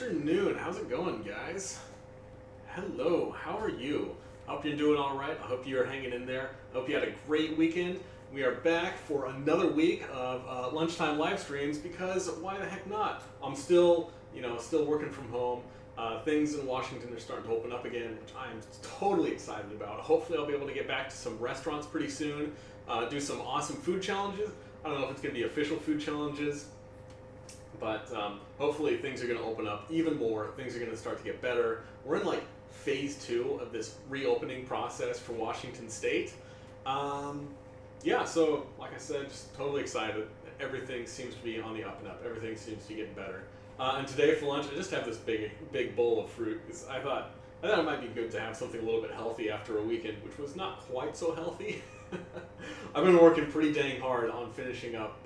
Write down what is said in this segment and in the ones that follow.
afternoon. How's it going, guys? Hello, how are you? I hope you're doing all right. I hope you're hanging in there. I hope you had a great weekend. We are back for another week of lunchtime live streams because why the heck not? I'm still working from home. Things in Washington are starting to open up again, which I'm totally excited about. Hopefully I'll be able to get back to some restaurants pretty soon, do some awesome food challenges. I don't know if it's going to be official food challenges, but hopefully things are going to open up even more. Things are going to start to get better. We're in like phase 2 of this reopening process for Washington State. Yeah, so like I said, just totally excited. Everything seems to be on the up and up. Everything seems to be getting better. And today for lunch, I just have this big bowl of fruit because I thought it might be good to have something a little bit healthy after a weekend, which was not quite so healthy. I've been working pretty dang hard on finishing up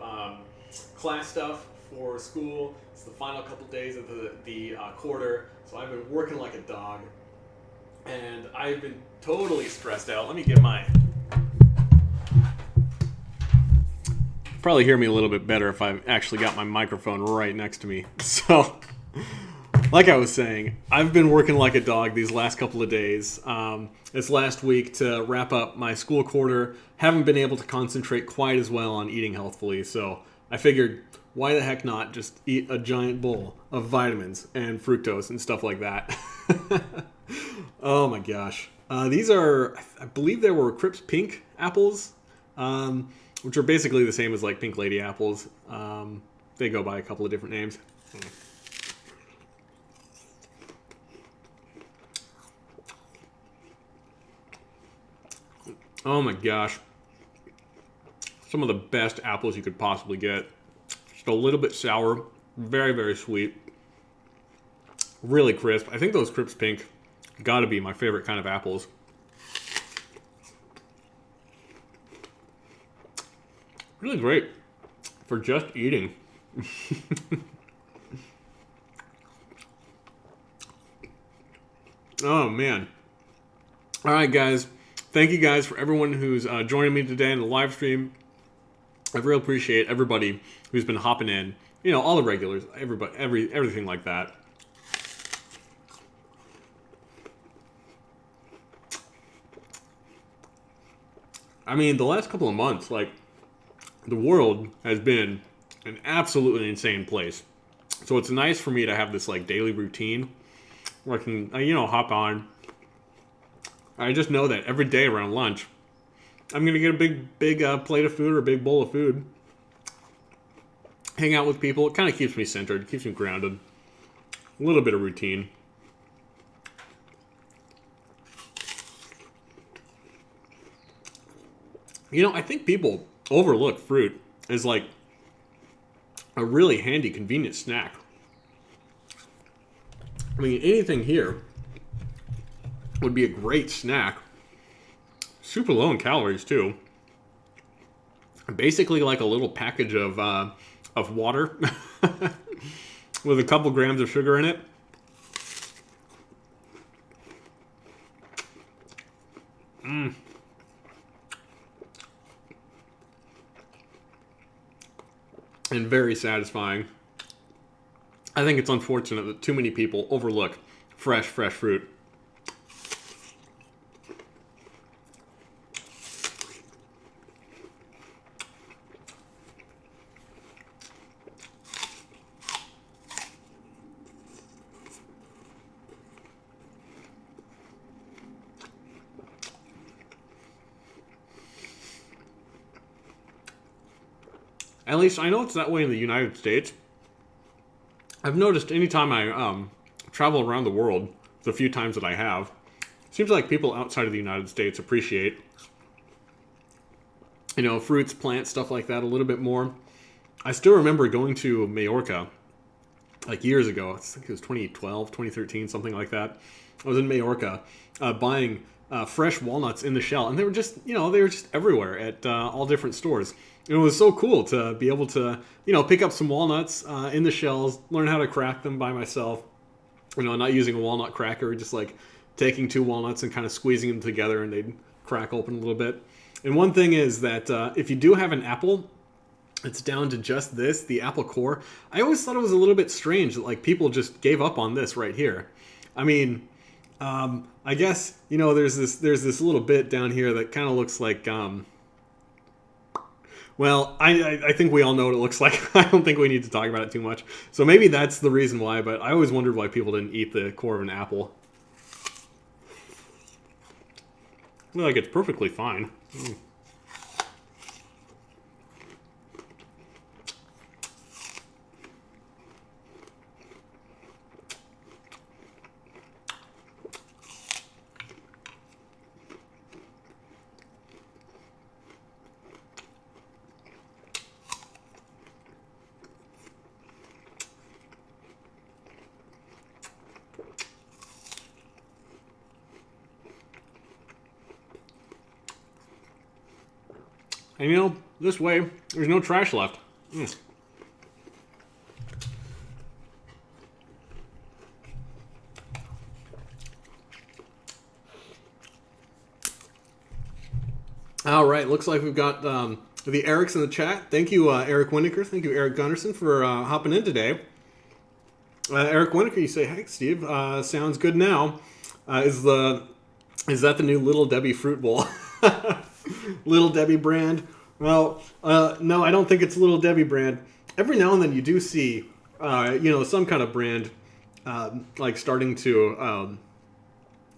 class stuff for school. It's the final couple days of the quarter, so I've been working like a dog, and I've been totally stressed out. Let me get my... Probably hear me a little bit better if I actually got my microphone right next to me. So, like I was saying, I've been working like a dog these last couple of days. This last week to wrap up my school quarter, haven't been able to concentrate quite as well on eating healthfully. So I figured, why the heck not just eat a giant bowl of vitamins and fructose and stuff like that. Oh my gosh. These are, I believe they were Crips Pink apples. Which are basically the same as like Pink Lady apples. They go by a couple of different names. Oh my gosh. Some of the best apples you could possibly get. Just a little bit sour, very, very sweet. Really crisp. I think those Crips Pink gotta be my favorite kind of apples. Really great for just eating. Oh man. All right, guys. Thank you guys for everyone who's joining me today in the live stream. I really appreciate everybody who's been hopping in. You know, all the regulars, everybody, everything like that. I mean, the last couple of months, like, the world has been an absolutely insane place. So it's nice for me to have this like daily routine where I can, hop on. I just know that every day around lunch, I'm going to get a big plate of food or a big bowl of food. Hang out with people. It kind of keeps me centered, keeps me grounded. A little bit of routine. I think people overlook fruit as like a really handy, convenient snack. I mean, anything here would be a great snack. Super low in calories too. Basically like a little package of water with a couple grams of sugar in it. And very satisfying. I think it's unfortunate that too many people overlook fresh fruit. At least I know it's that way in the United States. I've noticed anytime I travel around the world, the few times that I have, seems like people outside of the United States appreciate, fruits, plants, stuff like that a little bit more. I still remember going to Majorca, like years ago. I think it was 2012, 2013, something like that. I was in Majorca buying fresh walnuts in the shell, and they were just everywhere at all different stores. It was so cool to be able to, pick up some walnuts in the shells, learn how to crack them by myself. Not using a walnut cracker, just like taking 2 walnuts and kind of squeezing them together, and they'd crack open a little bit. And one thing is that if you do have an apple, It's down to just this, the apple core. I always thought it was a little bit strange that like people just gave up on this right here. I mean, I guess, you know, there's this little bit down here that kind of looks like, well, I think we all know what it looks like. I don't think we need to talk about it too much. So maybe that's the reason why, but I always wondered why people didn't eat the core of an apple. I feel like it's perfectly fine. And you know, this way, there's no trash left. All right, looks like we've got the Erics in the chat. Thank you, Eric Winneker. Thank you, Eric Gunnarsson, for hopping in today. Eric Winneker, you say, "Hey, Steve, sounds good now." Is that the new Little Debbie fruit bowl? Little Debbie brand? Well, no, I don't think it's Little Debbie brand. Every now and then you do see, you know, some kind of brand like starting to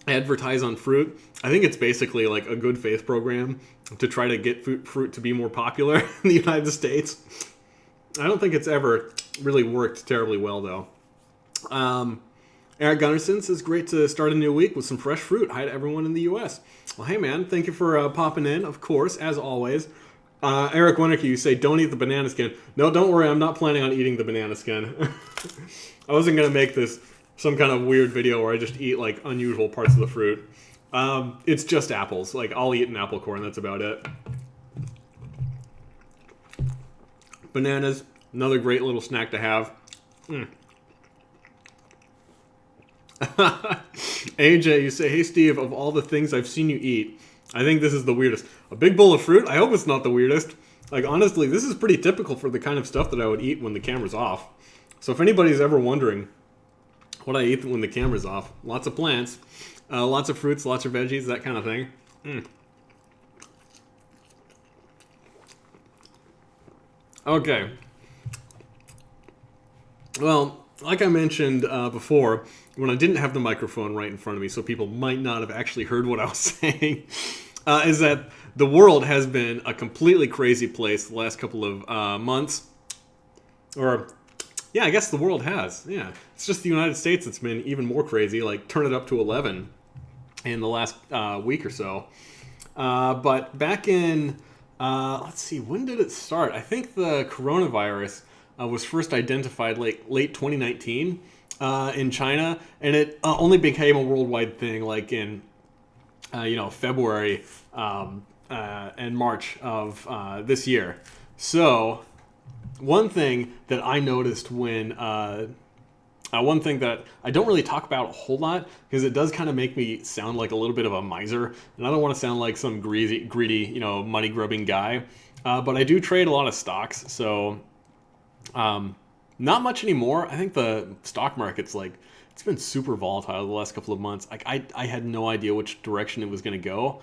advertise on fruit. I think it's basically like a good faith program to try to get fruit to be more popular in the United States. I don't think it's ever really worked terribly well, though. Eric Gunnarsson says, great to start a new week with some fresh fruit. Hi to everyone in the U.S. Well, hey, man, thank you for popping in, of course, as always. Eric Winnicky, you say, don't eat the banana skin. No, don't worry, I'm not planning on eating the banana skin. I wasn't going to make this some kind of weird video where I just eat, like, unusual parts of the fruit. It's just apples. Like, I'll eat an apple core, and that's about it. Bananas, another great little snack to have. AJ, you say, hey Steve, of all the things I've seen you eat, I think this is the weirdest. A big bowl of fruit? I hope it's not the weirdest. Like, honestly, this is pretty typical for the kind of stuff that I would eat when the camera's off. So if anybody's ever wondering what I eat when the camera's off, lots of plants, lots of fruits, lots of veggies, that kind of thing. Okay. Well, like I mentioned before, when I didn't have the microphone right in front of me, so people might not have actually heard what I was saying, is that the world has been a completely crazy place the last couple of months. Or, yeah, I guess the world has. Yeah, it's just the United States that's been even more crazy, like turn it up to 11 in the last week or so. But back in, let's see, when did it start? I think the coronavirus was first identified like late 2019 in China, and it only became a worldwide thing like in February and March of this year. So one thing that I noticed when one thing that I don't really talk about a whole lot because it does kind of make me sound like a little bit of a miser, and I don't want to sound like some greedy, money grubbing guy. But I do trade a lot of stocks, so not much anymore. I think the stock market's it's been super volatile the last couple of months. Like I had no idea which direction it was going to go.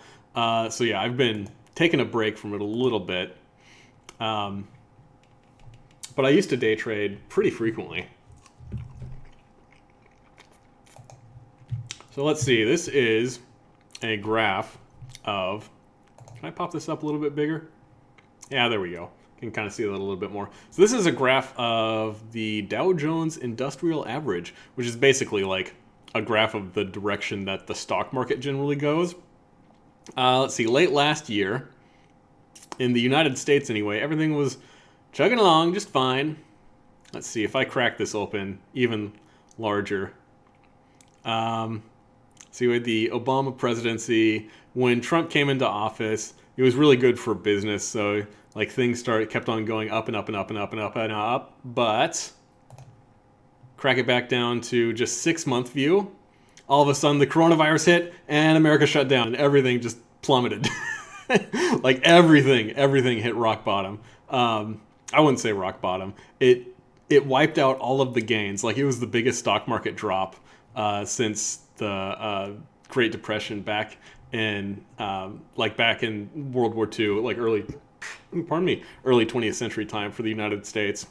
So yeah, I've been taking a break from it a little bit. But I used to day trade pretty frequently. So let's see. This is a graph of. Can I pop this up a little bit bigger? Yeah, there we go. Can kind of see that a little bit more. So this is a graph of the Dow Jones Industrial Average, which is basically like a graph of the direction that the stock market generally goes. Let's see, late last year, in the United States anyway, everything was chugging along just fine. Let's see, if I crack this open even larger. See, with the Obama presidency, when Trump came into office, it was really good for business, so like things kept on going up and up and up and up and up and up, but crack it back down to just 6 month view. All of a sudden the coronavirus hit and America shut down and everything just plummeted. Like everything hit rock bottom. I wouldn't say rock bottom. It wiped out all of the gains. Like, it was the biggest stock market drop since the Great Depression back in back in World War II, like early 20th century time for the United States.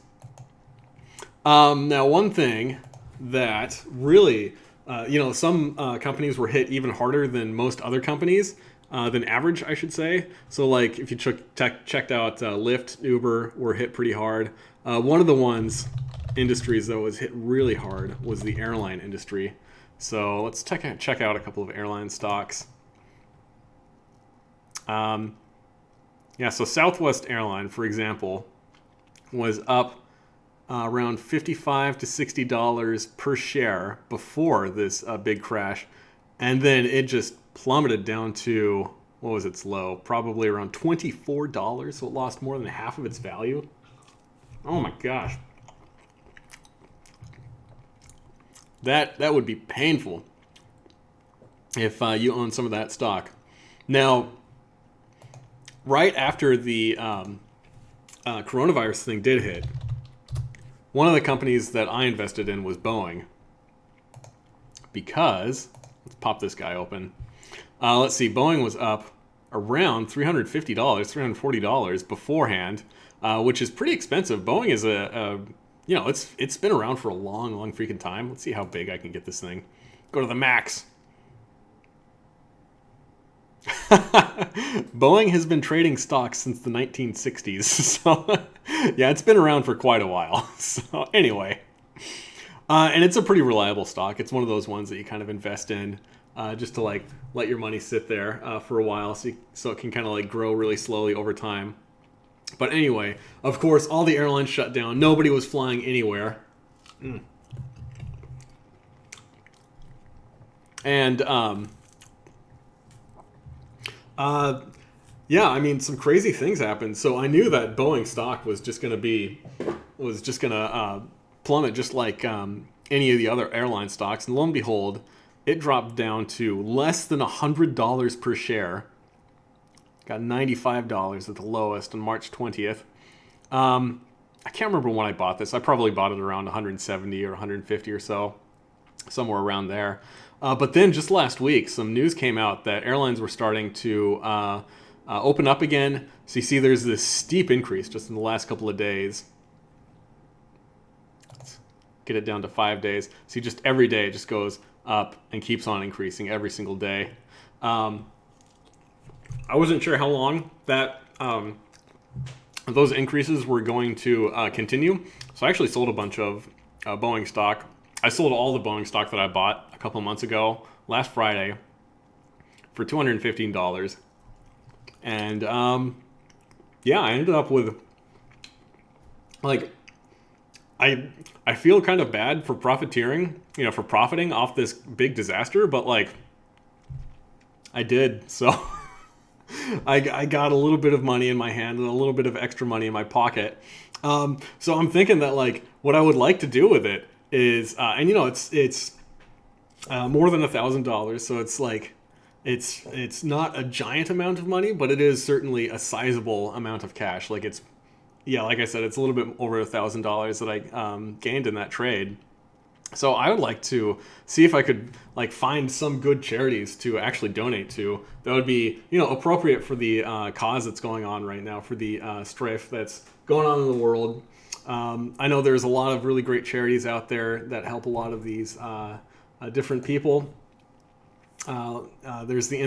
Now, one thing that really, some companies were hit even harder than most other companies, than average, I should say. So, like, if you checked out Lyft, Uber were hit pretty hard. One of the industries that was hit really hard was the airline industry. So let's check out a couple of airline stocks. So Southwest Airline, for example, was up around $55 to $60 per share before this big crash, and then it just plummeted down to, what was its low? Probably around $24, so it lost more than half of its value. Oh my gosh. That would be painful if you own some of that stock. Now, right after the coronavirus thing did hit, one of the companies that I invested in was Boeing. Because, let's pop this guy open. Let's see, Boeing was up around $350, $340 beforehand, which is pretty expensive. Boeing is it's been around for a long freaking time. Let's see how big I can get this thing. Go to the max. Boeing has been trading stocks since the 1960s. So, yeah, it's been around for quite a while. So, anyway. And it's a pretty reliable stock. It's one of those ones that you kind of invest in just to, like, let your money sit there for a while so it can kind of, like, grow really slowly over time. But anyway, of course, all the airlines shut down. Nobody was flying anywhere. And, some crazy things happened. So I knew that Boeing stock was just going to plummet just like any of the other airline stocks. And lo and behold, it dropped down to less than $100 per share. Got $95 at the lowest on March 20th. I can't remember when I bought this. I probably bought it around 170 or 150 or so, somewhere around there. But then just last week, some news came out that airlines were starting to open up again. So you see there's this steep increase just in the last couple of days. Let's get it down to 5 days. See, just every day it just goes up and keeps on increasing every single day. I wasn't sure how long that those increases were going to continue. So I actually sold a bunch of Boeing stock. I sold all the Boeing stock that I bought a couple months ago, last Friday, for $215. And I ended up with, like, I feel kind of bad for profiteering, for profiting off this big disaster, but, like, I did. So I got a little bit of money in my hand and a little bit of extra money in my pocket. So I'm thinking that, like, what I would like to do with it is, it's more than $1,000. So it's like, it's not a giant amount of money, but it is certainly a sizable amount of cash. Like, like I said, it's a little bit over $1,000 that I gained in that trade. So I would like to see if I could, like, find some good charities to actually donate to that would be, appropriate for the cause that's going on right now, for the strife that's going on in the world. I know there's a lot of really great charities out there that help a lot of these different people. There's the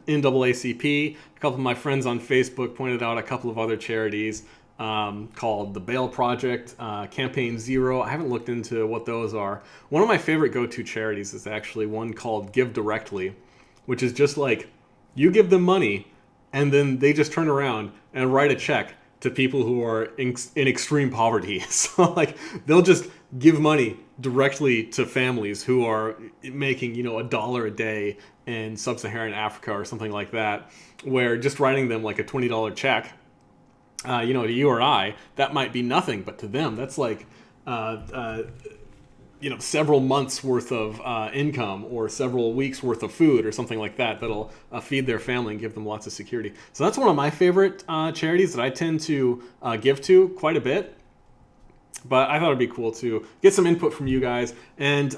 NAACP. A couple of my friends on Facebook pointed out a couple of other charities called the Bail Project, Campaign Zero. I haven't looked into what those are. One of my favorite go-to charities is actually one called Give Directly, which is just like, you give them money and then they just turn around and write a check to people who are in extreme poverty. So, like, they'll just give money directly to families who are making, $1 a day in sub-Saharan Africa or something like that, where just writing them like a $20 check, to you or I, that might be nothing, but to them, that's like several months worth of income or several weeks worth of food or something like that that'll feed their family and give them lots of security. So that's one of my favorite charities that I tend to give to quite a bit. But I thought it'd be cool to get some input from you guys. And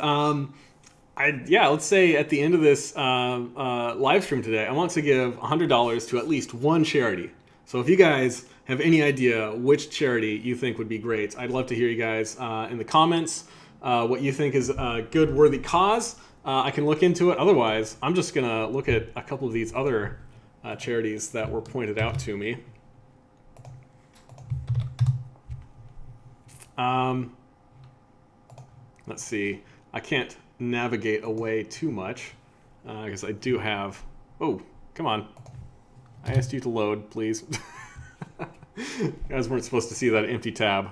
let's say at the end of this live stream today, I want to give $100 to at least one charity. So if you guys have any idea which charity you think would be great, I'd love to hear you guys in the comments. What you think is a good, worthy cause. I can look into it. Otherwise, I'm just going to look at a couple of these other charities that were pointed out to me. Let's see. I can't navigate away too much because I do have... Oh, come on. I asked you to load, please. You guys weren't supposed to see that empty tab.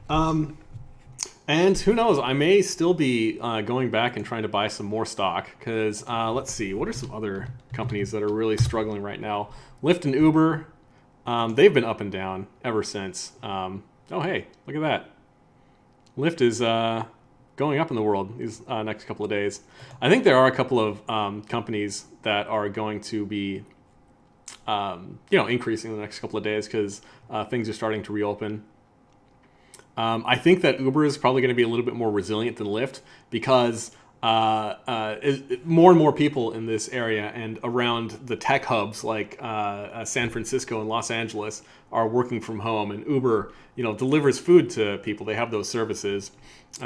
And who knows, I may still be going back and trying to buy some more stock because let's see, what are some other companies that are really struggling right now? Lyft and Uber, they've been up and down ever since. Oh, hey, look at that. Lyft is going up in the world these next couple of days. I think there are a couple of companies that are going to be increasing in the next couple of days because things are starting to reopen. I think that Uber is probably going to be a little bit more resilient than Lyft because more and more people in this area and around the tech hubs like San Francisco and Los Angeles are working from home, and Uber, delivers food to people. They have those services.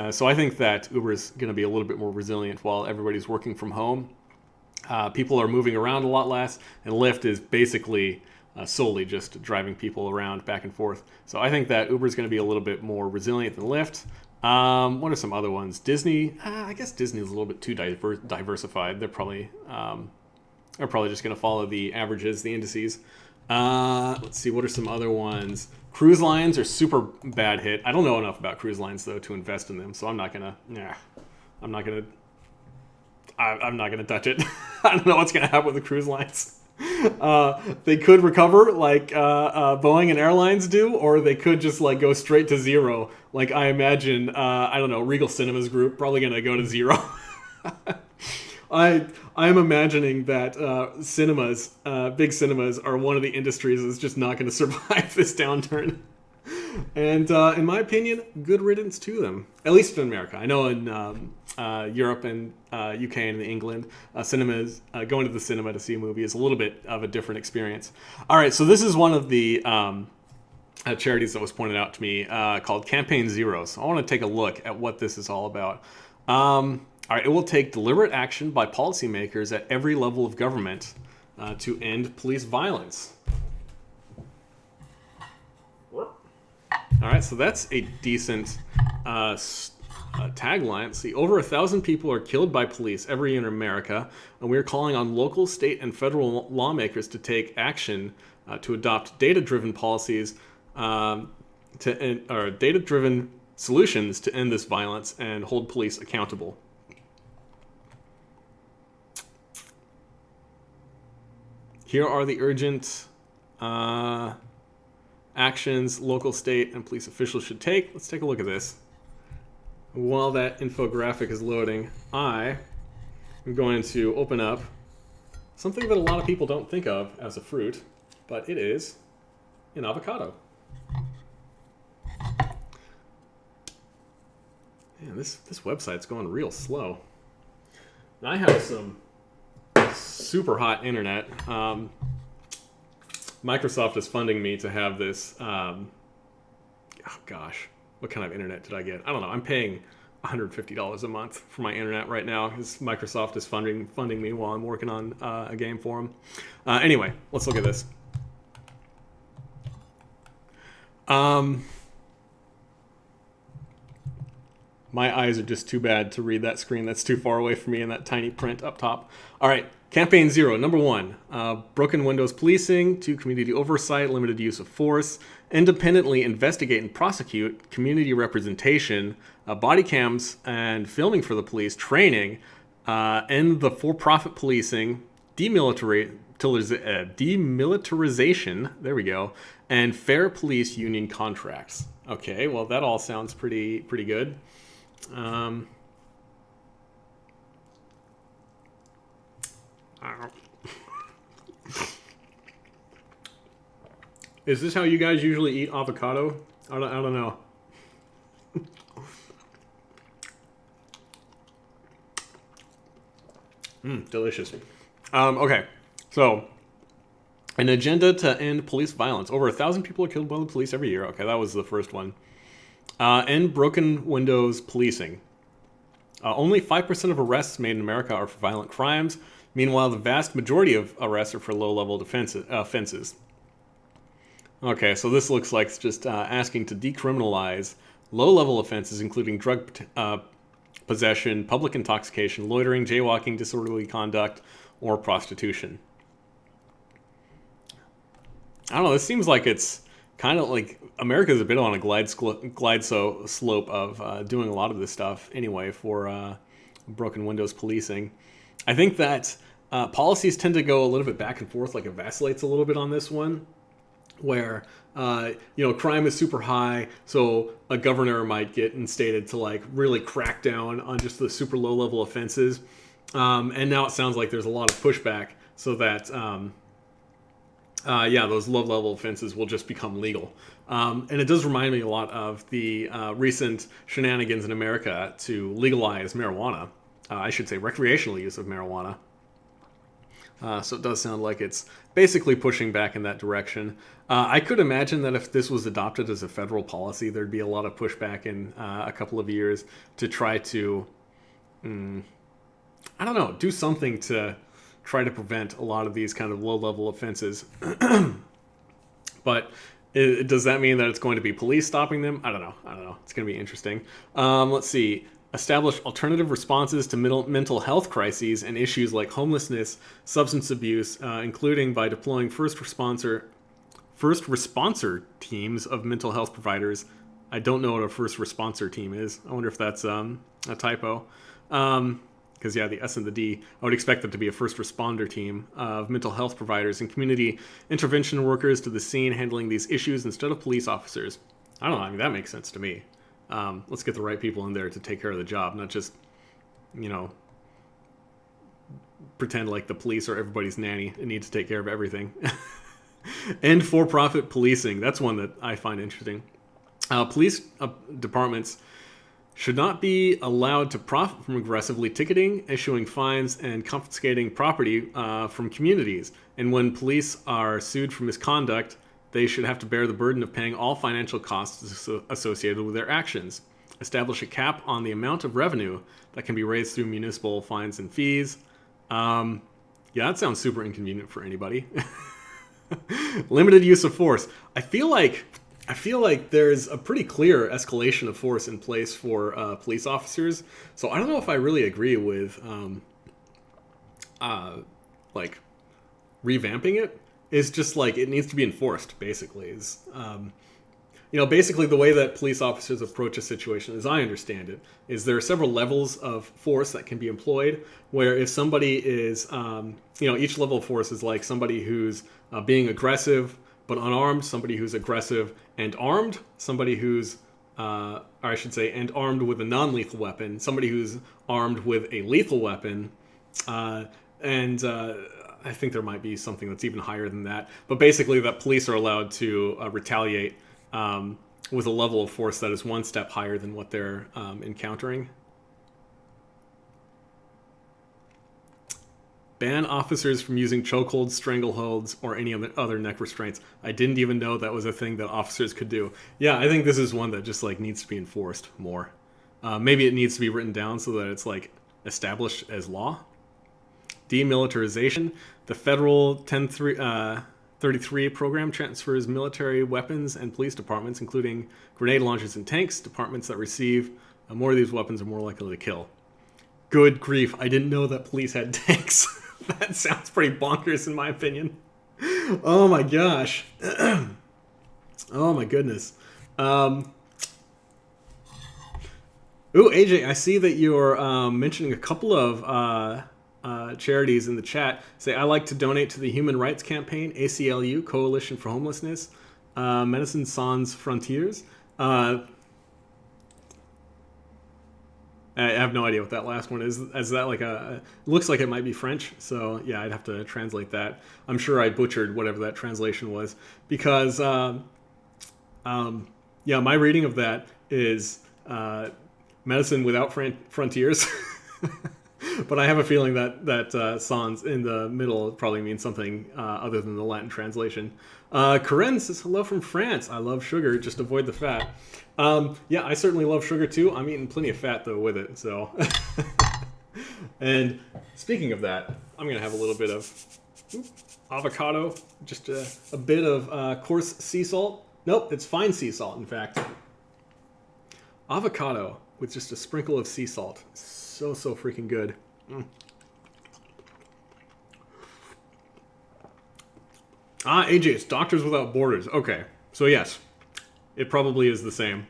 So I think that Uber is going to be a little bit more resilient while everybody's working from home. People are moving around a lot less, and Lyft is basically solely just driving people around back and forth. So I think that Uber is going to be a little bit more resilient than Lyft. What are some other ones? Disney. I guess Disney is a little bit too diversified. They're probably just going to follow the averages, the indices. Let's see. What are some other ones? Cruise lines are super bad hit. I don't know enough about cruise lines though to invest in them, so I'm not gonna touch it. I don't know what's gonna happen with the cruise lines. They could recover like Boeing and airlines do, or they could just like go straight to zero. Like I imagine, Regal Cinemas Group probably gonna go to zero. I'm imagining that cinemas, big cinemas, are one of the industries that's just not going to survive this downturn. And in my opinion, good riddance to them, at least in America. I know in Europe and UK and England, cinemas, going to the cinema to see a movie is a little bit of a different experience. All right, so this is one of the charities that was pointed out to me called Campaign Zero. So I want to take a look at what this is all about. All right, it will take deliberate action by policymakers at every level of government to end police violence. All right, so that's a decent tagline. See, over 1,000 people are killed by police every year in America, and we are calling on local, state, and federal lawmakers to take action to adopt data-driven policies or data-driven solutions to end this violence and hold police accountable. Here are the urgent actions local, state, and police officials should take. Let's take a look at this. While that infographic is loading, I am going to open up something that a lot of people don't think of as a fruit, but it is an avocado. Man, this website's going real slow. And I have some super hot internet. Microsoft is funding me to have this. Oh gosh, what kind of internet did I get? I don't know. I'm paying $150 a month for my internet right now because Microsoft is funding me while I'm working on a game for them. Anyway, let's look at this. My eyes are just too bad to read that screen. That's too far away from me and that tiny print up top. All right, Campaign Zero. Number 1, broken windows policing. 2, community oversight, limited use of force. Independently investigate and prosecute. Community representation. Body cams and filming for the police. Training. End the for-profit policing. Demilitarization. There we go. And fair police union contracts. Okay, well that all sounds pretty good. Um, I don't know. Is this how you guys usually eat avocado? I don't know. Delicious. Okay, so an agenda to end police violence. Over 1,000 people are killed by the police every year. Okay, that was the first one. End broken windows policing. Only 5% of arrests made in America are for violent crimes. Meanwhile, the vast majority of arrests are for low-level offenses. Okay, so this looks like it's just asking to decriminalize low-level offenses, including drug possession, public intoxication, loitering, jaywalking, disorderly conduct, or prostitution. I don't know. This seems like it's kind of like America's a bit on a glide slope of doing a lot of this stuff anyway for broken windows policing. I think that policies tend to go a little bit back and forth, like it vacillates a little bit on this one, where crime is super high, so a governor might get instated to like really crack down on just the super low level offenses, and now it sounds like there's a lot of pushback, so that those low level offenses will just become legal. And it does remind me a lot of the recent shenanigans in America to legalize marijuana. I should say recreational use of marijuana. So it does sound like it's basically pushing back in that direction. I could imagine that if this was adopted as a federal policy, there'd be a lot of pushback in a couple of years to try to, do something to try to prevent a lot of these kind of low-level offenses. But does that mean that it's going to be police stopping them? I don't know. It's going to be interesting. Let's see. Establish alternative responses to mental health crises and issues like homelessness, substance abuse, including by deploying first responder teams of mental health providers. I don't know what a first responder team is. I wonder if that's a typo. Because, the S and the D, I would expect them to be a first responder team of mental health providers and community intervention workers to the scene handling these issues instead of police officers. I don't know. I mean, that makes sense to me. Let's get the right people in there to take care of the job, not just, pretend like the police are everybody's nanny and need to take care of everything. And for-profit policing. That's one that I find interesting. Police departments should not be allowed to profit from aggressively ticketing, issuing fines, and confiscating property from communities. And when police are sued for misconduct, they should have to bear the burden of paying all financial costs associated with their actions. Establish a cap on the amount of revenue that can be raised through municipal fines and fees. That sounds super inconvenient for anybody. Limited use of force. I feel like there's a pretty clear escalation of force in place for police officers. So I don't know if I really agree with revamping it. It's just like it needs to be enforced, basically. Basically the way that police officers approach a situation, as I understand it, is there are several levels of force that can be employed, where if somebody is, each level of force is like somebody who's being aggressive but unarmed, somebody who's aggressive and armed, somebody who's, and armed with a non-lethal weapon, somebody who's armed with a lethal weapon, I think there might be something that's even higher than that. But basically that police are allowed to retaliate with a level of force that is one step higher than what they're encountering. Ban officers from using chokeholds, strangleholds, or any other neck restraints. I didn't even know that was a thing that officers could do. Yeah, I think this is one that just needs to be enforced more. Maybe it needs to be written down so that it's established as law. Demilitarization. The federal 1033 program transfers military weapons and police departments, including grenade launchers and tanks. Departments that receive more of these weapons are more likely to kill. Good grief, I didn't know that police had tanks. That sounds pretty bonkers in my opinion. Oh my gosh. Oh my goodness. Ooh, AJ, I see that you're mentioning a couple of charities in the chat. Say, I like to donate to the Human Rights Campaign, ACLU, Coalition for Homelessness, Medicine Sans Frontiers, I have no idea what that last one is. Is that like a? Looks like it might be French. So yeah, I'd have to translate that. I'm sure I butchered whatever that translation was because yeah, my reading of that is medicine without frontiers. But I have a feeling that sans in the middle probably means something other than the Latin translation. Corinne says, hello from France. I love sugar, just avoid the fat. Yeah, I certainly love sugar too. I'm eating plenty of fat though with it. So, and speaking of that, I'm gonna have a little bit of avocado, just a bit of coarse sea salt. Nope, it's fine sea salt, in fact. Avocado with just a sprinkle of sea salt. So freaking good. AJ, it's Doctors Without Borders. Okay, so yes, it probably is the same.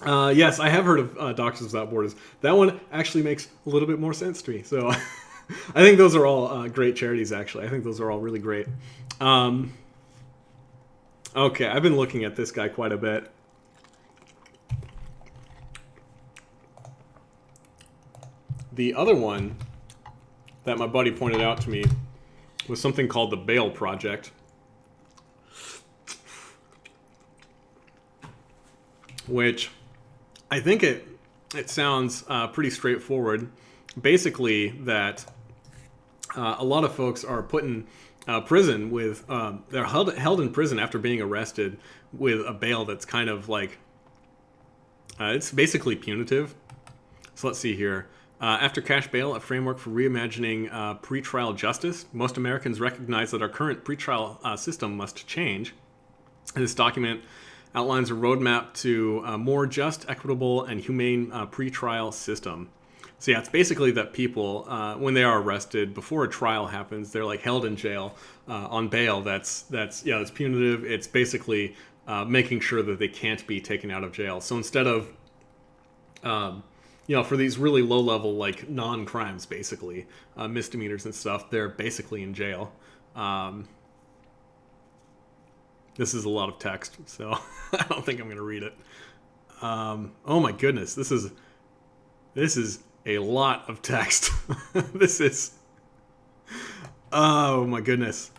Yes, I have heard of Doctors Without Borders. That one actually makes a little bit more sense to me. So I think those are all great charities, actually. I think those are all really great. Okay, I've been looking at this guy quite a bit. The other one that my buddy pointed out to me was something called the Bail Project, which I think it sounds pretty straightforward. Basically, that a lot of folks are put in prison with they're held in prison after being arrested with a bail that's kind of like it's basically punitive. So let's see here. After cash bail, a framework for reimagining pretrial justice, most Americans recognize that our current pretrial system must change. This document outlines a roadmap to a more just, equitable, and humane pretrial system. So yeah, it's basically that people, when they are arrested, before a trial happens, they're like held in jail on bail. That's it's punitive. It's basically making sure that they can't be taken out of jail. So instead of for these really low-level, like, non-crimes, basically, misdemeanors and stuff, they're basically in jail. This is a lot of text, so I don't think I'm going to read it. Oh my goodness, this is a lot of text. This is... Oh my goodness.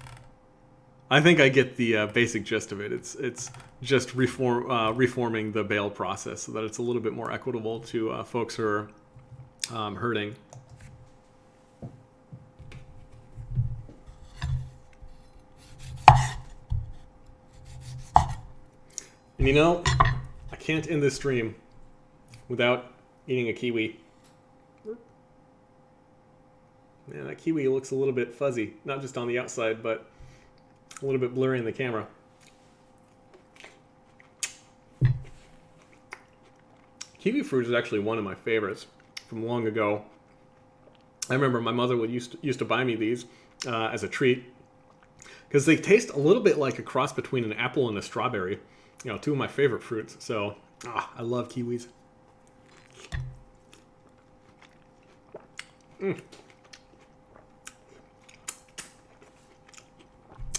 I think I get the basic gist of it. It's just reforming the bail process so that it's a little bit more equitable to folks who are hurting. And I can't end this stream without eating a kiwi. Man, that kiwi looks a little bit fuzzy, not just on the outside, but a little bit blurry in the camera. Kiwi fruit is actually one of my favorites from long ago. I remember my mother used to buy me these as a treat because they taste a little bit like a cross between an apple and a strawberry. Two of my favorite fruits. So, I love kiwis.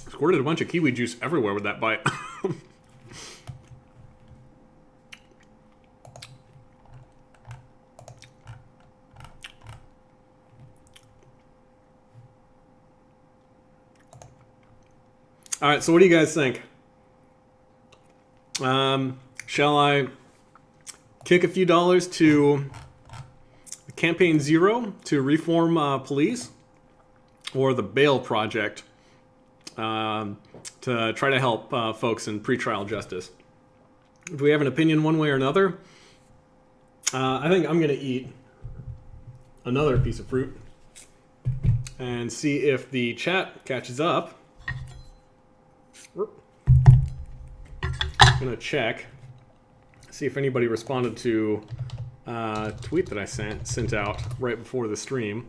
Squirted a bunch of kiwi juice everywhere with that bite. All right, so what do you guys think? Shall I kick a few dollars to Campaign Zero to reform police, or the Bail Project to try to help folks in pretrial justice? Do we have an opinion one way or another? I think I'm going to eat another piece of fruit and see if the chat catches up. I'm going to check, see if anybody responded to a tweet that I sent out right before the stream.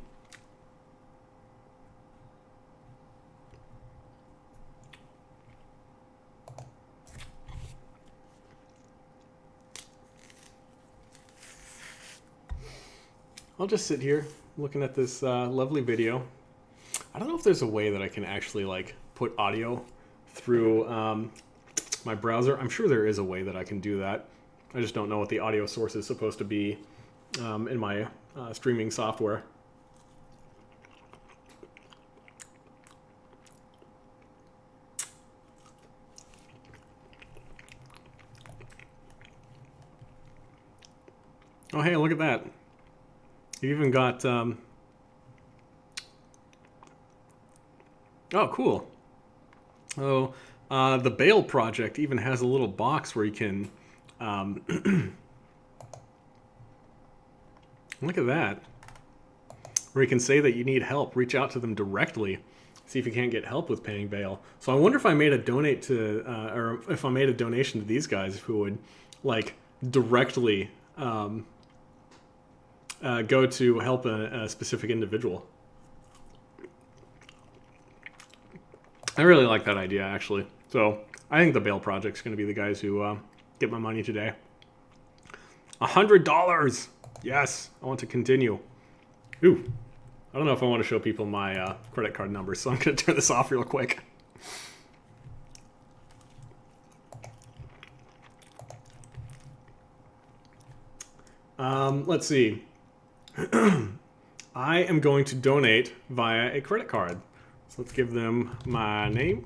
I'll just sit here looking at this lovely video. I don't know if there's a way that I can actually like put audio through my browser. I'm sure there is a way that I can do that. I just don't know what the audio source is supposed to be in my streaming software. Oh, hey, look at that. You even got... Oh, cool. Oh, the Bale project even has a little box where you can... look at that. Where you can say that you need help. Reach out to them directly. See if you can't get help with paying Bale. So I wonder if I made a donate to... or if I made a donation to these guys who would, like, directly... go to help a specific individual. I really like that idea, actually. So I think the Bale Project's going to be the guys who get my money today. $100! Yes, I want to continue. Ooh, I don't know if I want to show people my credit card numbers, so I'm going to turn this off real quick. Let's see. I am going to donate via a credit card. So let's give them my name.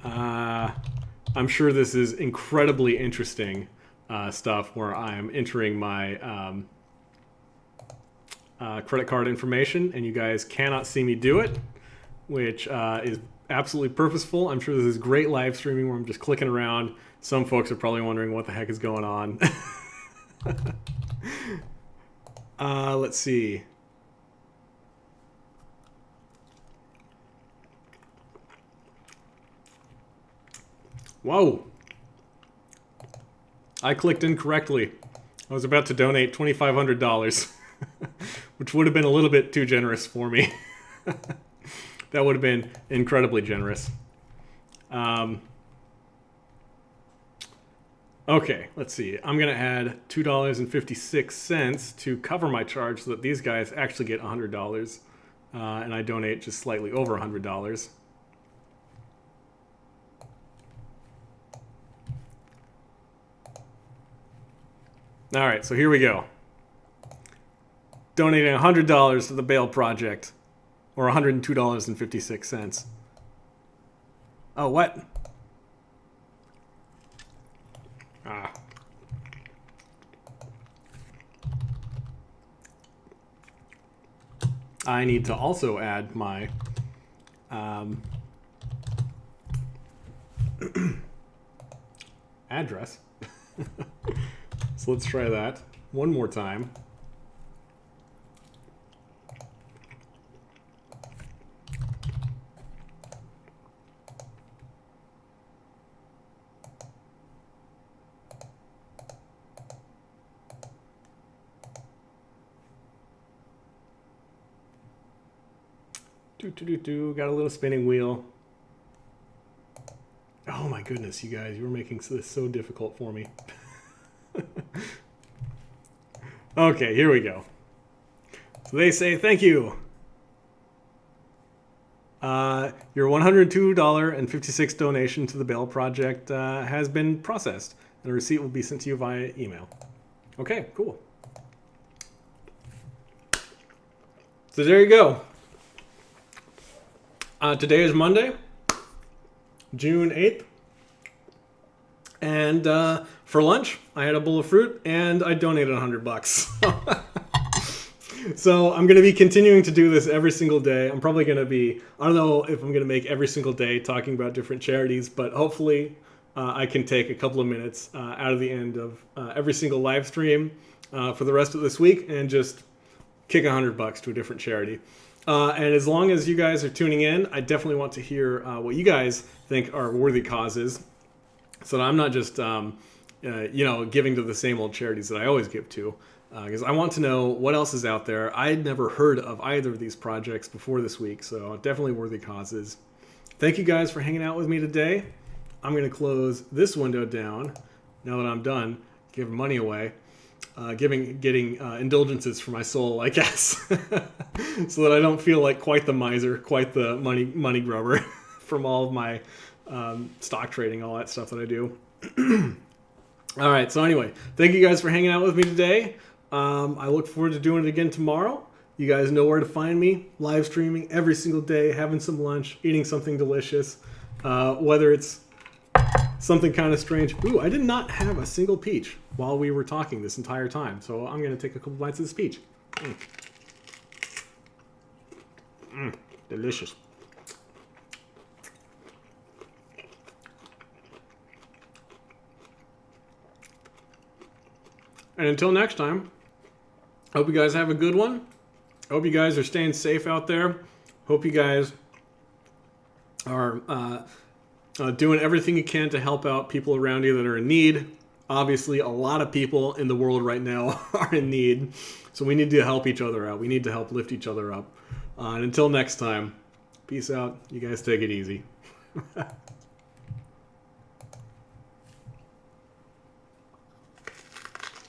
I'm sure this is incredibly interesting stuff where I'm entering my credit card information and you guys cannot see me do it, which is absolutely purposeful. I'm sure this is great live streaming where I'm just clicking around. Some folks are probably wondering what the heck is going on. Let's see. Whoa. I clicked incorrectly. I was about to donate $2,500, which would have been a little bit too generous for me. That would have been incredibly generous. Okay, let's see. I'm going to add $2.56 to cover my charge so that these guys actually get $100. And I donate just slightly over $100. All right, so here we go. Donating $100 to the Bale Project, or $102.56. Oh, what? Ah. I need to also add my address. So let's try that one more time. Got a little spinning wheel. Oh my goodness, you guys, you were making this so difficult for me. Okay, here we go. So they say, thank you. Your $102.56 donation to the Bale Project has been processed, and a receipt will be sent to you via email. Okay, cool. So there you go. Today is Monday, June 8th. And for lunch, I had a bowl of fruit and I donated $100. So I'm going to be continuing to do this every single day. I'm probably going to be, I don't know if I'm going to make every single day talking about different charities, but hopefully I can take a couple of minutes out of the end of every single live stream for the rest of this week and just kick $100 to a different charity. And as long as you guys are tuning in, I definitely want to hear what you guys think are worthy causes, so that I'm not just, giving to the same old charities that I always give to, because I want to know what else is out there. I'd never heard of either of these projects before this week, so definitely worthy causes. Thank you guys for hanging out with me today. I'm going to close this window down now that I'm done, give money away. getting indulgences for my soul, I guess, so that I don't feel like quite the miser, quite the money grubber from all of my stock trading, all that stuff that I do. All right, so anyway, thank you guys for hanging out with me today. I look forward to doing it again tomorrow. You guys know where to find me, live streaming every single day, having some lunch, eating something delicious, whether it's something kind of strange. Ooh, I did not have a single peach while we were talking this entire time, so I'm going to take a couple bites of this peach. Delicious. And until next time, hope you guys have a good one. Hope you guys are staying safe out there. Hope you guys are doing everything you can to help out people around you that are in need. Obviously, a lot of people in the world right now are in need. So we need to help each other out. We need to help lift each other up. And until next time, peace out. You guys take it easy.